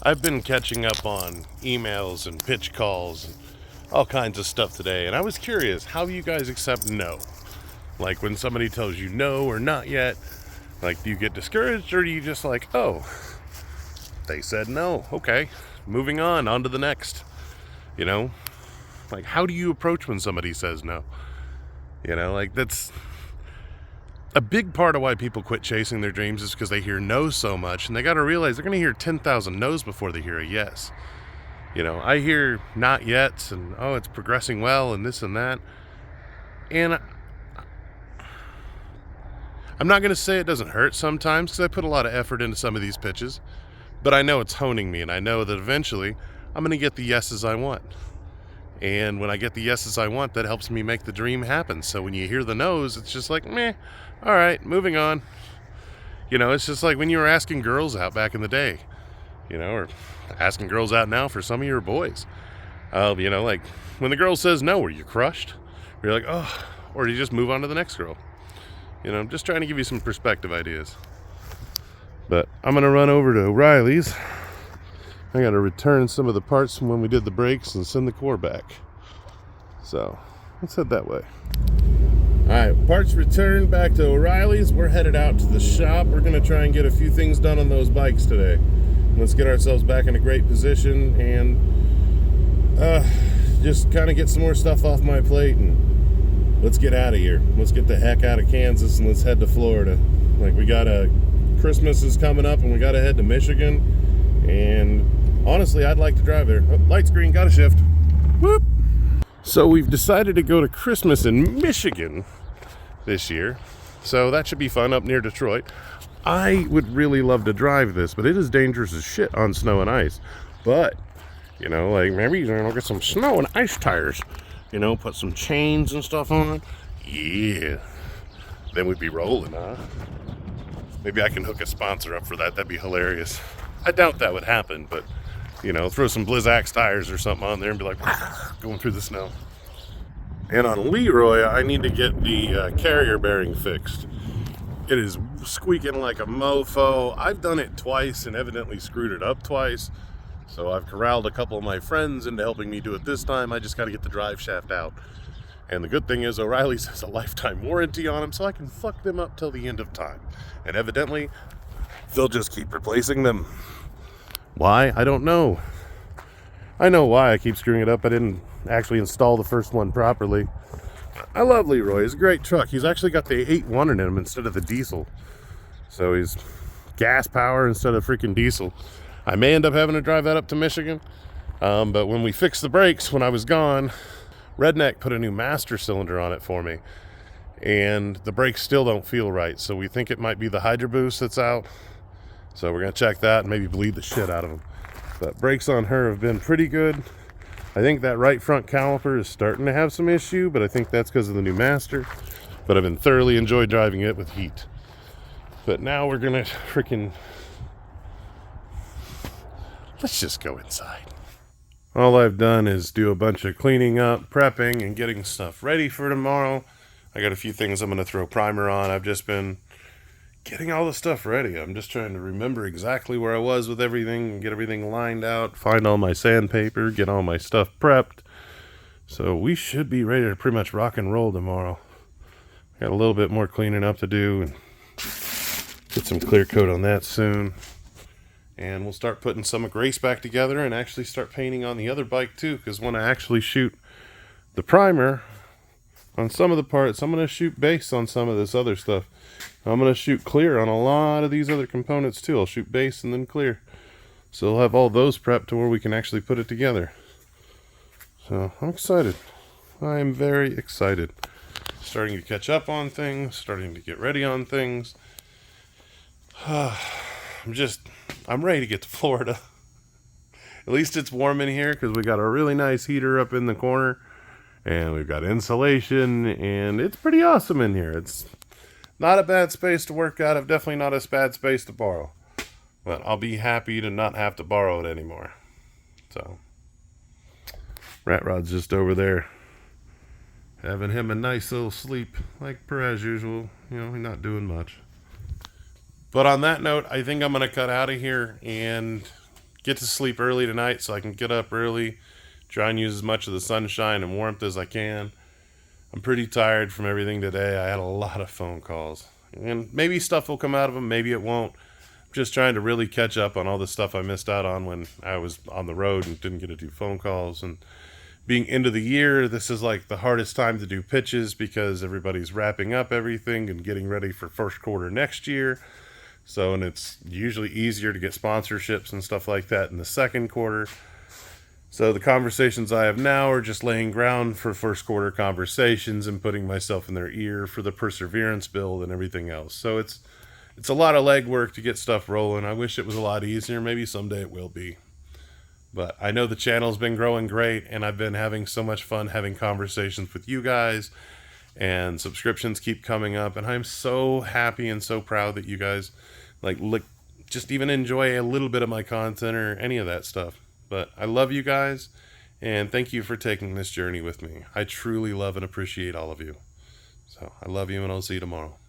I've been catching up on emails and pitch calls and all kinds of stuff today, and I was curious, how do you guys accept no? Like when somebody tells you no or not yet, like do you get discouraged or do you just like, oh, they said no, okay, moving on to the next, you know? Like how do you approach when somebody says no? You know, like that's a big part of why people quit chasing their dreams is because they hear no so much, and they got to realize they're going to hear 10,000 no's before they hear a yes. You know, I hear not yet and, oh, it's progressing well and this and that. And I'm not going to say it doesn't hurt sometimes because I put a lot of effort into some of these pitches, but I know it's honing me, and I know that eventually I'm going to get the yeses I want. And when I get the yeses I want, that helps me make the dream happen. So when you hear the no's, it's just like, meh, all right, moving on. You know, it's just like when you were asking girls out back in the day, you know, or asking girls out now for some of your boys. You know, like when the girl says no, are you crushed? Or you're like, oh, or do you just move on to the next girl? You know, I'm just trying to give you some perspective ideas. But I'm going to run over to O'Reilly's. I got to return some of the parts from when we did the brakes and send the core back. So, let's head that way. Alright, parts returned back to O'Reilly's. We're headed out to the shop. We're going to try and get a few things done on those bikes today. Let's get ourselves back in a great position and just kind of get some more stuff off my plate and let's get out of here. Let's get the heck out of Kansas and let's head to Florida. Like we got Christmas is coming up and we got to head to Michigan. And honestly, I'd like to drive there. Oh, light's green, got to shift. Whoop! So we've decided to go to Christmas in Michigan this year. So that should be fun up near Detroit. I would really love to drive this, but it is dangerous as shit on snow and ice. But, you know, like maybe you know, get some snow and ice tires. You know, put some chains and stuff on it. Yeah. Then we'd be rolling, huh? Maybe I can hook a sponsor up for that. That'd be hilarious. I doubt that would happen, but, you know, throw some Blizzak tires or something on there and be like, going through the snow. And on Leroy, I need to get the carrier bearing fixed. It is squeaking like a mofo. I've done it twice and evidently screwed it up twice. So I've corralled a couple of my friends into helping me do it this time. I just got to get the drive shaft out. And the good thing is O'Reilly's has a lifetime warranty on them, so I can fuck them up till the end of time. And evidently, they'll just keep replacing them. Why? I don't know. I know why I keep screwing it up. I didn't actually install the first one properly. I love Leroy. He's a great truck. He's actually got the 8.1 in him instead of the diesel. So he's gas power instead of freaking diesel. I may end up having to drive that up to Michigan. But when we fixed the brakes when I was gone, Redneck put a new master cylinder on it for me. And the brakes still don't feel right. So we think it might be the Hydro Boost that's out. So we're going to check that and maybe bleed the shit out of them. But brakes on her have been pretty good. I think that right front caliper is starting to have some issue, but I think that's because of the new master. But I've been thoroughly enjoyed driving it with heat. But now we're going to freaking... Let's just go inside. All I've done is do a bunch of cleaning up, prepping, and getting stuff ready for tomorrow. I got a few things I'm going to throw primer on. I've just been getting all the stuff ready. I'm just trying to remember exactly where I was with everything, get everything lined out, find all my sandpaper, get all my stuff prepped. So we should be ready to pretty much rock and roll tomorrow. Got a little bit more cleaning up to do and get some clear coat on that soon. And we'll start putting some grace back together and actually start painting on the other bike too, because when I actually shoot the primer on some of the parts, I'm going to shoot base on some of this other stuff. I'm going to shoot clear on a lot of these other components too. I'll shoot base and then clear. So we'll have all those prepped to where we can actually put it together. So I'm excited. I am very excited. Starting to catch up on things, starting to get ready on things. I'm ready to get to Florida. At least it's warm in here because we got a really nice heater up in the corner. And we've got insulation and it's pretty awesome in here. It's not a bad space to work out. Definitely not a bad space to borrow. But I'll be happy to not have to borrow it anymore. So, Rat Rod's just over there. Having him a nice little sleep, like per as usual. You know, he's not doing much. But on that note, I think I'm going to cut out of here and get to sleep early tonight so I can get up early, try and use as much of the sunshine and warmth as I can. I'm pretty tired from everything today. I had a lot of phone calls. And maybe stuff will come out of them, maybe it won't. I'm just trying to really catch up on all the stuff I missed out on when I was on the road and didn't get to do phone calls. And being end of the year, this is like the hardest time to do pitches because everybody's wrapping up everything and getting ready for first quarter next year. So, and it's usually easier to get sponsorships and stuff like that in the second quarter. So the conversations I have now are just laying ground for first quarter conversations and putting myself in their ear for the perseverance build and everything else. So it's a lot of legwork to get stuff rolling. I wish it was a lot easier. Maybe someday it will be. But I know the channel's been growing great, and I've been having so much fun having conversations with you guys, and subscriptions keep coming up, and I'm so happy and so proud that you guys look, just even enjoy a little bit of my content or any of that stuff. But I love you guys, and thank you for taking this journey with me. I truly love and appreciate all of you. So I love you, and I'll see you tomorrow.